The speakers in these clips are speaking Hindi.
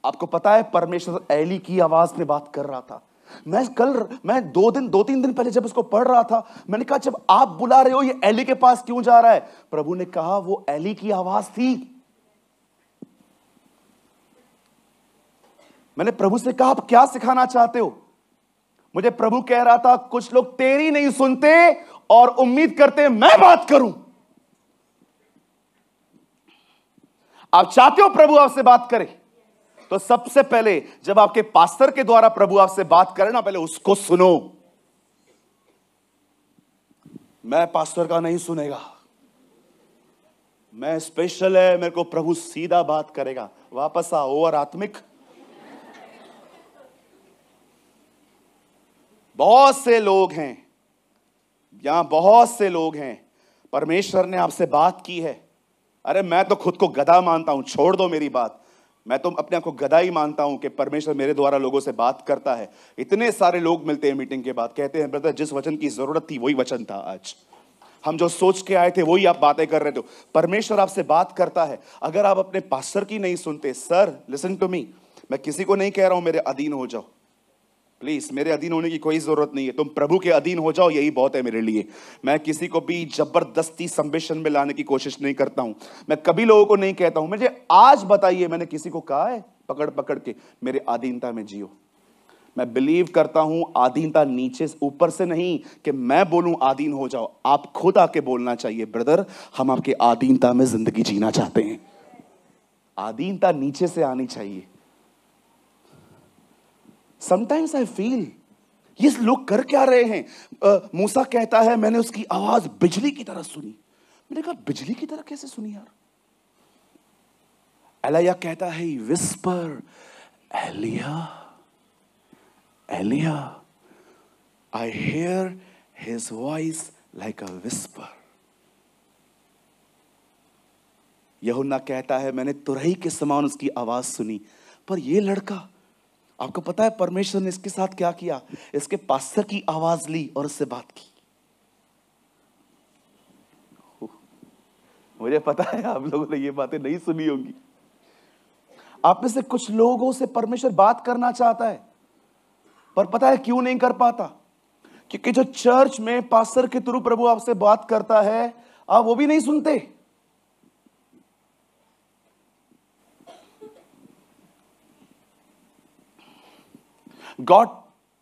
आपको पता है परमेश्वर एली की आवाज में बात कर रहा था। मैं 2-3 दिन पहले जब उसको पढ़ रहा था, मैंने कहा जब आप बुला रहे हो ये एली के पास क्यों जा रहा है? प्रभु ने कहा वो एली की आवाज थी। मैंने प्रभु से कहा आप क्या सिखाना चाहते हो? मुझे प्रभु कह रहा था कुछ लोग तेरी नहीं सुनते और उम्मीद करते मैं बात करूं। आप चाहते हो प्रभु आपसे बात करे, तो सबसे पहले जब आपके पास्टर के द्वारा प्रभु आपसे बात करे ना, पहले उसको सुनो। मैं पास्टर का नहीं सुनेगा, मैं स्पेशल है, मेरे को प्रभु सीधा बात करेगा। वापस आओ और आत्मिक। बहुत से लोग हैं यहां, बहुत से लोग हैं, परमेश्वर ने आपसे बात की है। अरे मैं तो खुद को गधा मानता हूं, छोड़ दो मेरी बात, मैं तो अपने आप को गधा ही मानता हूं कि परमेश्वर मेरे द्वारा लोगों से बात करता है। इतने सारे लोग मिलते हैं मीटिंग के बाद, कहते हैं ब्रदर जिस वचन की जरूरत थी वही वचन था, आज हम जो सोच के आए थे वही आप बातें कर रहे थे। परमेश्वर आपसे बात करता है। अगर आप अपने पास्टर की नहीं सुनते, सर लिसन टू मी, मैं किसी को नहीं कह रहा हूं मेरे अधीन हो जाओ, प्लीज मेरे अधीन होने की कोई जरूरत नहीं है, तुम प्रभु के अधीन हो जाओ, यही बहुत है मेरे लिए। मैं किसी को भी जबरदस्ती संबेशन में लाने की कोशिश नहीं करता हूं। मैं कभी लोगों को नहीं कहता हूं, मुझे आज बताइए मैंने किसी को कहा है पकड़ पकड़ के मेरे अधीनता में जियो। मैं बिलीव करता हूं अधीनता नीचे ऊपर से नहीं कि मैं बोलूं अधीन हो जाओ, आप खुद आके बोलना चाहिए ब्रदर हम आपके अधीनता में जिंदगी जीना चाहते हैं। अधीनता नीचे से आनी चाहिए। समटाइम्स आई फील ये लोग कर क्या रहे हैं? मूसा कहता है मैंने उसकी आवाज बिजली की तरह सुनी। मैंने कहा बिजली की तरह कैसे सुनी यार? एलिया कहता है whisper Elijah Elijah, I hear his voice like a whisper. यूहन्ना कहता है मैंने तुरही के समान उसकी आवाज सुनी। पर यह लड़का, आपको पता है परमेश्वर ने इसके साथ क्या किया? इसके पास्टर की आवाज ली और उससे बात की। मुझे पता है आप लोगों ने ये बातें नहीं सुनी होंगी। आप में से कुछ लोगों से परमेश्वर बात करना चाहता है, पर पता है क्यों नहीं कर पाता? क्योंकि जो चर्च में पास्टर के थ्रू प्रभु आपसे बात करता है, आप वो भी नहीं सुनते। God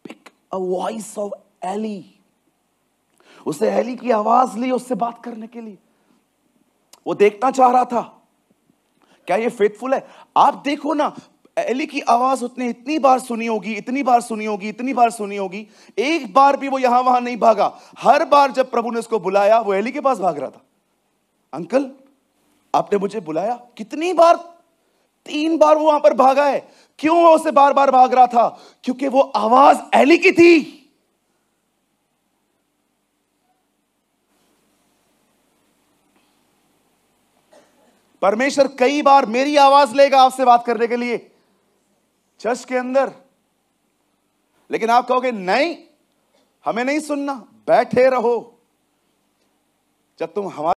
picked a voice of Eli. उसे एली की आवाज ली उससे बात करने के लिए। वो देखना चाह रहा था क्या ये फेथफुल है। आप देखो ना, एली की आवाज उसने इतनी बार सुनी होगी, इतनी बार सुनी होगी, इतनी बार सुनी होगी, एक बार भी वो यहां वहां नहीं भागा। हर बार जब प्रभु ने उसको बुलाया वो एली के पास भाग रहा था। अंकल आपने मुझे बुलाया, कितनी बार? 3 बार वो वहां पर भागा है। क्यों वो उसे बार बार भाग रहा था? क्योंकि वो आवाज एली की थी। परमेश्वर कई बार मेरी आवाज लेगा आपसे बात करने के लिए चर्च के अंदर, लेकिन आप कहोगे नहीं हमें नहीं सुनना, बैठे रहो। जब तुम हमारे